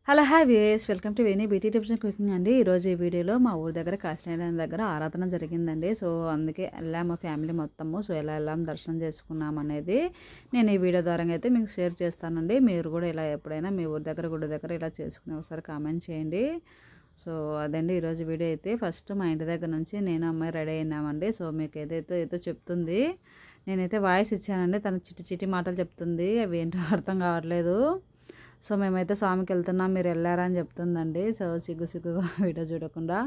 Hello hi viewers, welcome to Veni beauty tips and cooking అండి. ఈరోజు ఈ వీడియోలో మా ఊరి దగ్గర కాశీనారాయణ దగ్గర ఆరాధన జరిగిందండి. సో అందుకే వెళ్ళాము మా ఫ్యామిలీ మొత్తము. సో ఎలా వెళ్ళాం, దర్శనం చేసుకున్నాం అనేది నేను ఈ వీడియో ద్వారా అయితే మీకు షేర్ చేస్తానండి. మీరు కూడా ఇలా ఎప్పుడైనా మీ ఊరి దగ్గర గుడి దగ్గర ఇలా చేసుకునే ఒకసారి కామెంట్ చేయండి. సో అదండి ఈరోజు వీడియో అయితే. ఫస్ట్ మా ఇంటి దగ్గర నుంచి నేను అమ్మాయి రెడీ అయినామండి. సో మీకు ఏదో చెప్తుంది, నేనైతే వాయిస్ ఇచ్చానండి. తను చిట్టి చిట్టి మాటలు చెప్తుంది, అవి ఏంటో అర్థం కావట్లేదు. సో మేమైతే స్వామికి వెళ్తున్నాం, మీరు వెళ్ళారా అని చెప్తుందండి. సో సిగ్గుగా వీడియో చూడకుండా.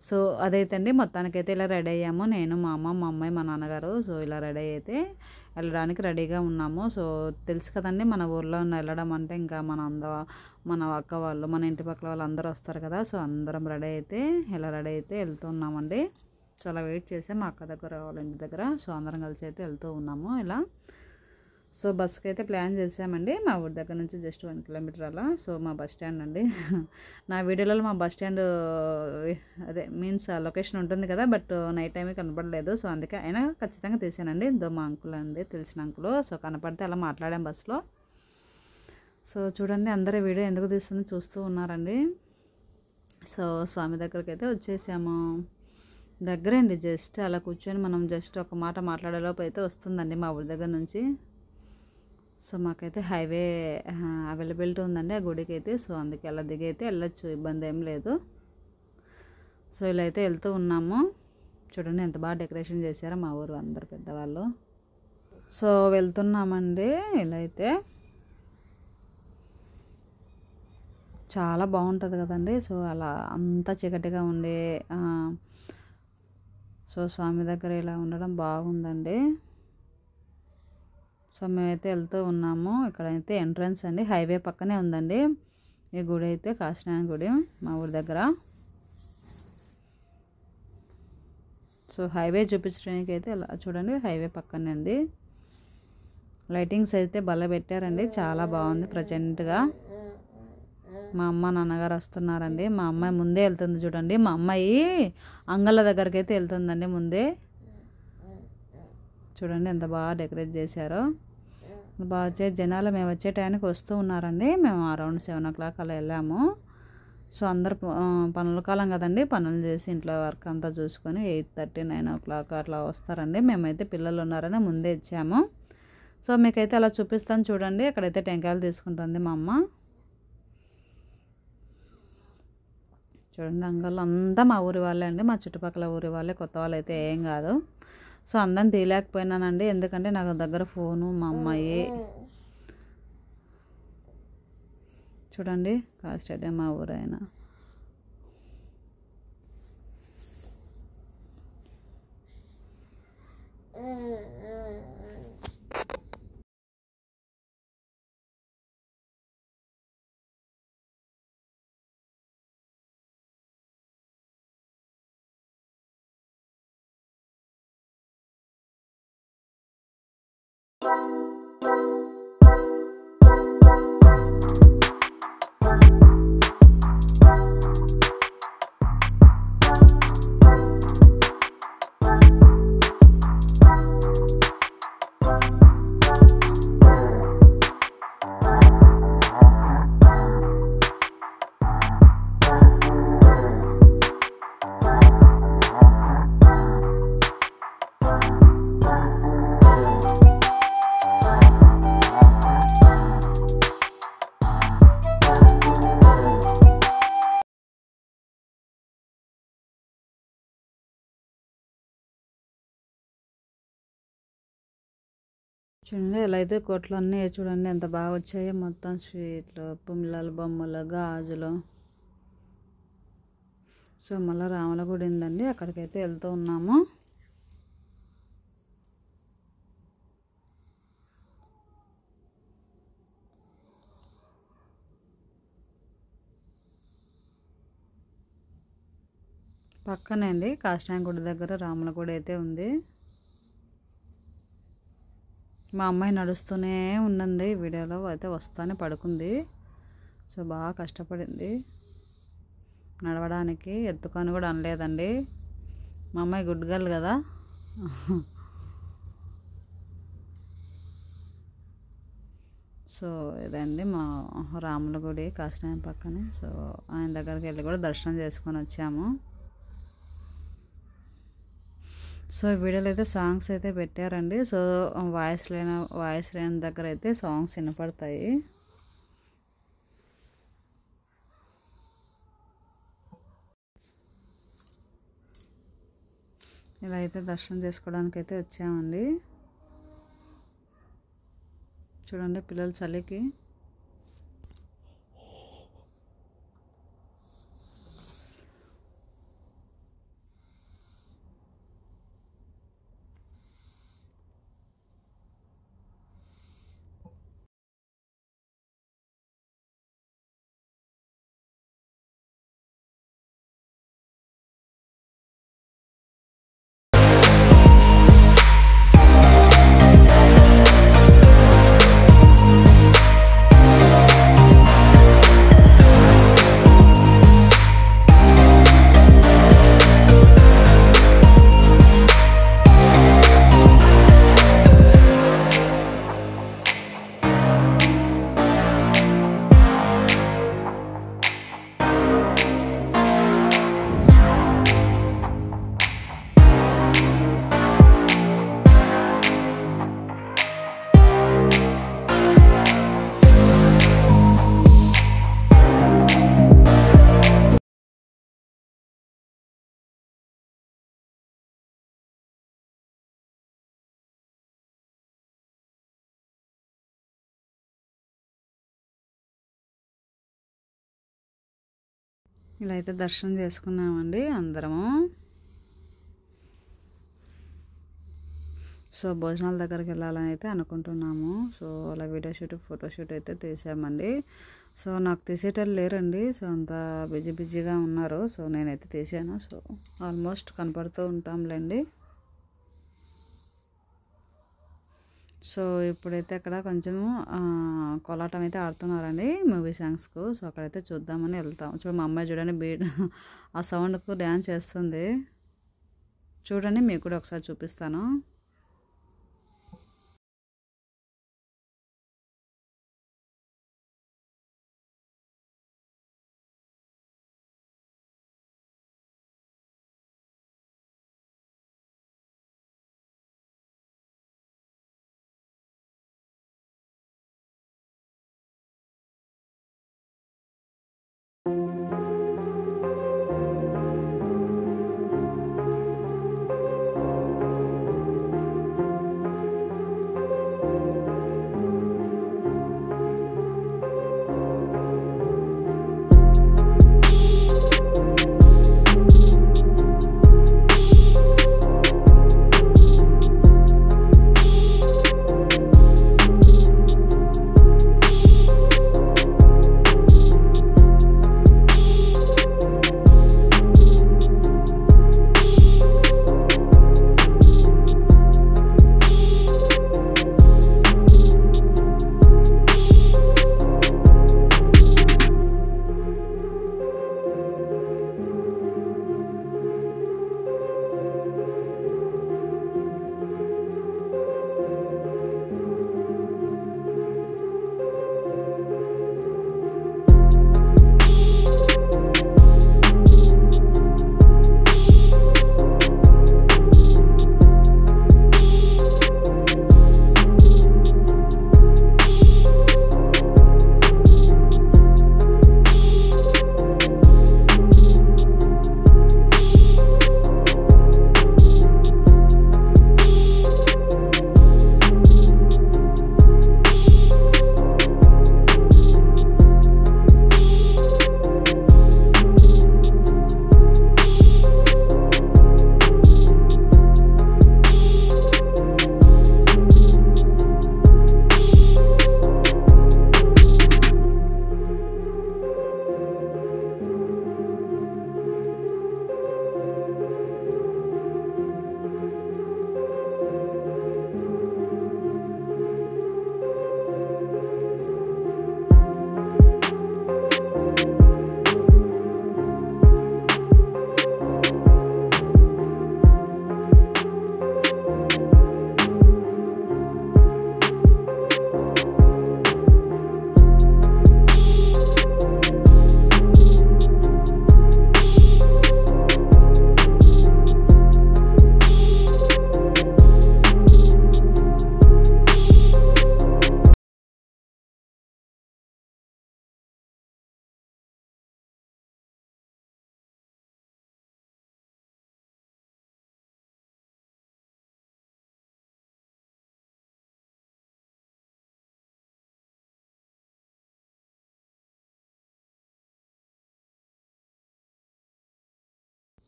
సో అదైతే అండి మొత్తానికైతే ఇలా రెడీ అయ్యాము. నేను, మా అమ్మ, మా అమ్మాయి, మా నాన్నగారు. సో ఇలా రెడీ అయితే వెళ్ళడానికి రెడీగా ఉన్నాము. సో తెలుసు కదండి, మన ఊర్లో వెళ్ళడం అంటే ఇంకా మన అక్క వాళ్ళు, మన ఇంటి పక్కల వాళ్ళు అందరూ వస్తారు కదా. సో అందరం రెడీ అయితే ఇలా రెడీ అయితే వెళ్తున్నామండి. సో అలా వెయిట్ చేసాం మా అక్క దగ్గర, వాళ్ళ ఇంటి దగ్గర. సో అందరం కలిసి అయితే వెళ్తూ ఉన్నాము ఇలా. సో బస్కి అయితే ప్లాన్ చేసామండి. మా ఊరి దగ్గర నుంచి జస్ట్ 1 కిలోమీటర్ అలా. సో మా బస్ స్టాండ్ అండి. నా వీడియోలలో మా బస్ స్టాండ్ అదే మీన్స్ లొకేషన్ ఉంటుంది కదా, బట్ నైట్ టైమే కనపడలేదు. సో అందుకే అయినా ఖచ్చితంగా తీసానండి. ఇదో మా అంకుల్ అండి, తెలిసిన అంకుల్. సో కనపడితే అలా మాట్లాడాం బస్సులో. సో చూడండి, అందరూ వీడియో ఎందుకు తీస్తుంది చూస్తూ ఉన్నారండి. సో స్వామి దగ్గరికి అయితే వచ్చేసాము. దగ్గరండి, జస్ట్ అలా కూర్చొని మనం జస్ట్ ఒక మాట మాట్లాడేలోపు అయితే వస్తుందండి మా ఊరి దగ్గర నుంచి. సో మాకైతే హైవే అవైలబిలిటీ ఉందండి ఆ గుడికి అయితే. సో అందుకే అలా దిగి అయితే వెళ్ళొచ్చు, ఇబ్బంది ఏం లేదు. సో ఇలా అయితే వెళ్తూ ఉన్నాము. చూడండి ఎంత బాగా డెకరేషన్ చేశారో మా ఊరు అందరు పెద్దవాళ్ళు. సో వెళ్తున్నామండి. ఇలా అయితే చాలా బాగుంటుంది కదండి. సో అలా అంతా చీకటిగా ఉండి సో స్వామి దగ్గర ఇలా ఉండడం బాగుందండి. సో మేమైతే వెళ్తూ ఉన్నాము. ఇక్కడైతే ఎంట్రన్స్ అండి, హైవే పక్కనే ఉందండి ఈ గుడి అయితే, కాశీనారాయణ గుడి మా ఊరి దగ్గర. సో హైవే చూపించడానికి అయితే ఇలా చూడండి, హైవే పక్కనే ఉంది. లైటింగ్స్ అయితే భలే పెట్టారండి, చాలా బాగుంది ప్రజెంట్గా. మా అమ్మ నాన్నగారు వస్తున్నారండి. మా అమ్మాయి ముందే వెళ్తుంది చూడండి. మా అమ్మాయి అంగళ్ళ దగ్గరికి అయితే వెళ్తుందండి ముందే. చూడండి ఎంత బాగా డెకరేట్ చేశారో, బాగా జనాలు మేము వచ్చే టైంకి వస్తూ ఉన్నారండి. మేము అరౌండ్ 7 o'clock అలా వెళ్ళాము. సో అందరు పనుల కాలం కదండి, పనులు చేసి ఇంట్లో వర్క్ అంతా చూసుకొని 8:30, 9 o'clock అట్లా వస్తారండి. మేమైతే పిల్లలు ఉన్నారని ముందే ఇచ్చాము. సో మీకైతే అలా చూపిస్తాను చూడండి. అక్కడైతే టెంకాయలు తీసుకుంటుంది మా అమ్మ. చూడండి, అంగళ్ళు అంతా మా ఊరి వాళ్ళే అండి, మా చుట్టుపక్కల ఊరి వాళ్ళే, కొత్త వాళ్ళు అయితే ఏం కాదు. సో అందరం తీయలేకపోయినానండి, ఎందుకంటే నాకు దగ్గర ఫోను, మా అమ్మాయి. చూడండి కాస్టేడే మా ఊరైనా. చూడండి ఎలా అయితే కోట్లు అన్నీ చూడండి ఎంత బాగా వచ్చాయో. మొత్తం స్వీట్లు, పుమ్మిలాలు, బొమ్మలు, గాజులు. సో మళ్ళీ రాముల గుడి ఉందండి, అక్కడికైతే వెళ్తూ ఉన్నాము. పక్కనే అండి కాశీనారాయణ గుడి దగ్గర రాముల గుడి అయితే ఉంది. మా అమ్మాయి నడుస్తూనే ఉందండి, వీడియోలో అయితే వస్తానే పడుకుంది. సో బాగా కష్టపడింది నడవడానికి, ఎత్తుకొని కూడా అనలేదండి. మా అమ్మాయి గుడ్ గర్ల్ కదా. సో ఇదండి మా రాముల గుడి కాశీనాథ్ పక్కనే. సో ఆయన దగ్గరికి వెళ్ళి కూడా దర్శనం చేసుకొని వచ్చాము. సో ఈ వీడియోలో అయితే సాంగ్స్ అయితే పెట్టారండి. సో వాయిస్ లేని దగ్గర అయితే సాంగ్స్ వినపడతాయి. ఇలా అయితే దర్శనం చేసుకోవడానికి అయితే వచ్చామండి. చూడండి పిల్లలు చలికి ఇలా అయితే దర్శనం చేసుకున్నామండి అందరము. సో భోజనాల దగ్గరికి వెళ్ళాలని అయితే అనుకుంటున్నాము. సో అలా వీడియో షూట్ ఫోటోషూట్ అయితే తీసామండి. సో నాకు తీసేటోళ్ళు లేరండి. సో అంత బిజీగా ఉన్నారు. సో నేనైతే తీసాను. సో ఆల్మోస్ట్ కనపడుతూ ఉంటాంలేండి. సో ఇప్పుడైతే అక్కడ కొంచెం కోలాటం అయితే ఆడుతున్నారండి మూవీ సాంగ్స్కు. సో అక్కడైతే చూద్దామని వెళ్తాం. మా అమ్మాయి చూడండి బీట్ ఆ సౌండ్కు డ్యాన్స్ చేస్తుంది. చూడండి మీకు కూడా ఒకసారి చూపిస్తాను.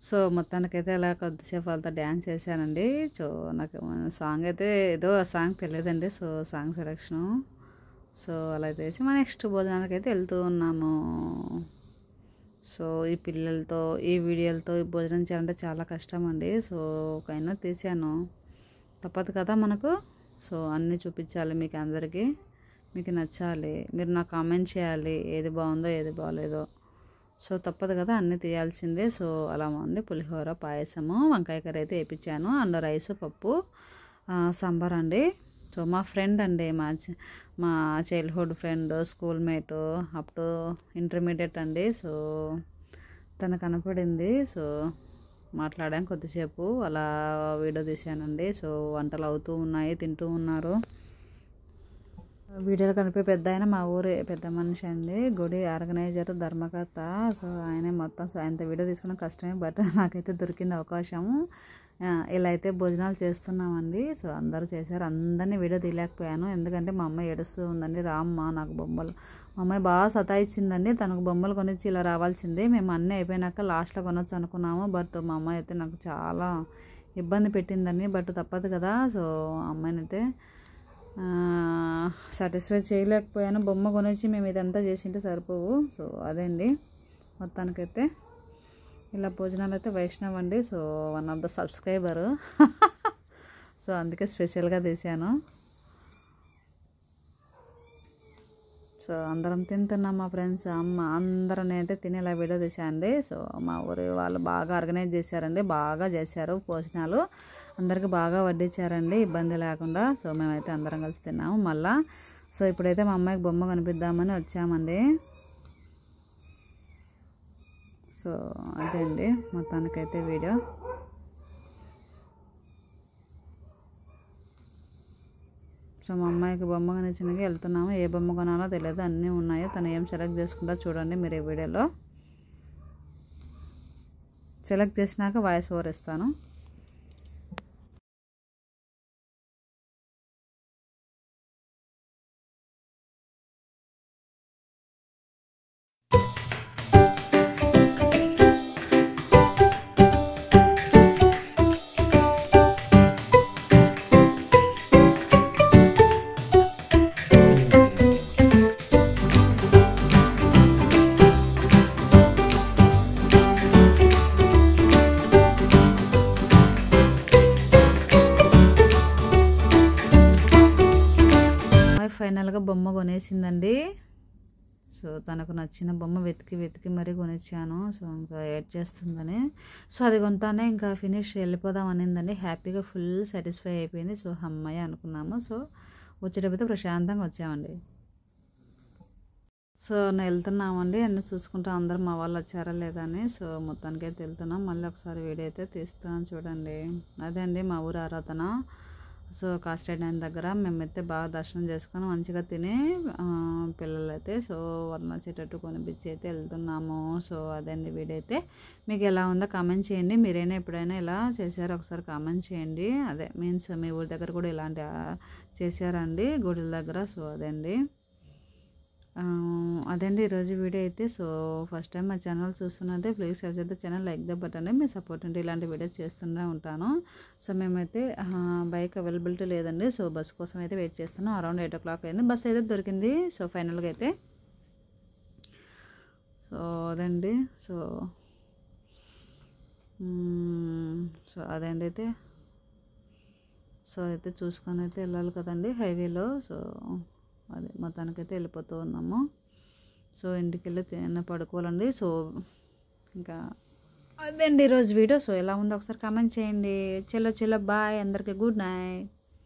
సో మొత్తానికైతే అలా కొద్దిసేపు వాళ్ళతో డ్యాన్స్ చేశానండి. సో నాకు సాంగ్ అయితే ఏదో సాంగ్ తెలియదండి. సో సాంగ్ సెలెక్షను సో అలా చేసి మా నెక్స్ట్ భోజనానికి అయితే వెళ్తూ ఉన్నాము. సో ఈ పిల్లలతో ఈ వీడియోలతో ఈ భోజనం చేయాలంటే చాలా కష్టం అండి. సో ఒకైనా తీసాను, తప్పదు కదా మనకు. సో అన్నీ చూపించాలి మీకు అందరికీ, మీకు నచ్చాలి, మీరు నాకు కామెంట్ చేయాలి ఏది బాగుందో ఏది బాగలేదో. సో తప్పదు కదా, అన్నీ తీయాల్సిందే. సో అలా ఉంది. పులిహోర, పాయసము, వంకాయ కర్రీ అయితే వేయించాను, అండ్ రైస్, పప్పు, సాంబార్ అండి. సో మా ఫ్రెండ్ అండి, మా childhood friend, school mate up to intermediate అండి. సో తను కనపడింది. సో మాట్లాడాను కొద్దిసేపు, అలా వీడియో తీశానండి. సో వంటలు అవుతూ ఉన్నాయి, తింటూ ఉన్నారు. వీడియోలో కనిపే పెద్ద ఆయన మా ఊరే పెద్ద మనిషి అండి, గుడి ఆర్గనైజర్, ధర్మకర్త. సో ఆయనే మొత్తం. సో ఆయనతో వీడియో తీసుకోవడం కష్టమే, బట్ నాకైతే దొరికింది అవకాశము. ఇలా అయితే భోజనాలు చేస్తున్నామండి. సో అందరూ చేశారు, అందరినీ వీడియో తీయలేకపోయాను ఎందుకంటే మా అమ్మాయి ఏడుస్తూ ఉందండి. రామ్మ నాకు బొమ్మలు, మా అమ్మాయి బాగా సతాయిచ్చిందండి. తనకు బొమ్మలు కొనిచ్చి ఇలా రావాల్సిందే. మేము అన్నీ అయిపోయినాక లాస్ట్లో కొనొచ్చు అనుకున్నాము, బట్ మా అమ్మాయి అయితే నాకు చాలా ఇబ్బంది పెట్టిందండి. బట్ తప్పదు కదా. సో అమ్మాయిని అయితే సాటిస్ఫై చేయలేకపోయాను. బొమ్మ కొనిచ్చి మేము ఇదంతా చేసింటే సరిపోవు. సో అదే అండి, మొత్తానికైతే ఇలా భోజనాలు అయితే వైష్ణవ్ అండి. So one of the subscriber. So అందుకే స్పెషల్గా తీసాను. సో అందరం తింటున్నాం, మా ఫ్రెండ్స్, అమ్మ అందరం నేనైతే తిని ఇలా వీడియో తీసానండి. సో మా ఊరి వాళ్ళు బాగా ఆర్గనైజ్ చేశారండి, బాగా చేశారు భోజనాలు, అందరికి బాగా వడ్డించారండి ఇబ్బంది లేకుండా. సో మేమైతే అందరం కలిసి తిన్నాము మళ్ళా. సో ఇప్పుడైతే మా అమ్మాయికి బొమ్మ కనిపిద్దామని వచ్చామండి. సో అదే అండి మొత్తానికైతే వీడియో. సో మా అమ్మాయికి బొమ్మ కొనిచ్చినాక వెళ్తున్నాము. ఏ బొమ్మ కొనాలో తెలియదు, అన్నీ ఉన్నాయి, తను ఏం సెలెక్ట్ చేసుకుంటా చూడండి మీరు ఈ వీడియోలో. సెలెక్ట్ చేసినాక వాయిస్ ఓవర్ ఇస్తాను. ఫైనల్గా బొమ్మ కొనేసిందండి. సో తనకు నచ్చిన బొమ్మ వెతికి మరీ కొనిచ్చాను. సో ఇంకా ఏడ్ చేస్తుందని. సో అది కొంతానే ఇంకా ఫినిష్ వెళ్ళిపోదాం అనిందండి. హ్యాపీగా ఫుల్ సాటిస్ఫై అయిపోయింది. సో అమ్మాయి అనుకున్నాము. సో వచ్చేటప్పుడు ప్రశాంతంగా వచ్చామండి. సో నేను వెళ్తున్నామండి, అన్నీ చూసుకుంటాం అందరం మా వాళ్ళు వచ్చారా లేదా అని. సో మొత్తానికి అయితే వెళ్తున్నాం. మళ్ళీ ఒకసారి వీడియో అయితే తీస్తాను చూడండి. అదే అండి మా ఊరు ఆరాధన. సో కాస్టేడ్ అయిన దగ్గర మేమైతే బాగా దర్శనం చేసుకొని మంచిగా తిని పిల్లలైతే సో వాళ్ళు నచ్చేటట్టు కొనిపించి అయితే వెళ్తున్నాము. సో అదండి వీడియో అయితే. మీకు ఎలా ఉందో కామెంట్ చేయండి. మీరైనా ఎప్పుడైనా ఇలా చేశారో ఒకసారి కామెంట్ చేయండి. అదే మీన్స్ మీ ఊరి దగ్గర కూడా ఇలాంటి చేశారండి గుడిల దగ్గర. సో అదండి ఈరోజు వీడియో అయితే. సో ఫస్ట్ టైం మా ఛానల్ చూస్తున్నదే please subscribe the channel, like the button. మీ సపోర్ట్ ఉంటే ఇలాంటి వీడియోస్ చేస్తూనే ఉంటాను. సో మేమైతే బైక్ అవైలబిలిటీ లేదండి. సో బస్ కోసం అయితే వెయిట్ చేస్తున్నాం. అరౌండ్ 8 o'clock అయింది, బస్ అయితే దొరికింది. సో ఫైనల్గా అయితే సో అదండి. సో అదండి అయితే. సో అయితే చూసుకొని అయితే వెళ్ళాలి కదండి హైవేలో. సో అదే మొత్తానికైతే వెళ్ళిపోతూ ఉన్నాము. సో ఇంటికి వెళ్ళి పడుకోవాలండి. సో ఇంకా అదండి ఈరోజు వీడియో. సో ఎలా ఉందో ఒకసారి కామెంట్ చేయండి. చలో బాయ్ అందరికీ, గుడ్ నైట్.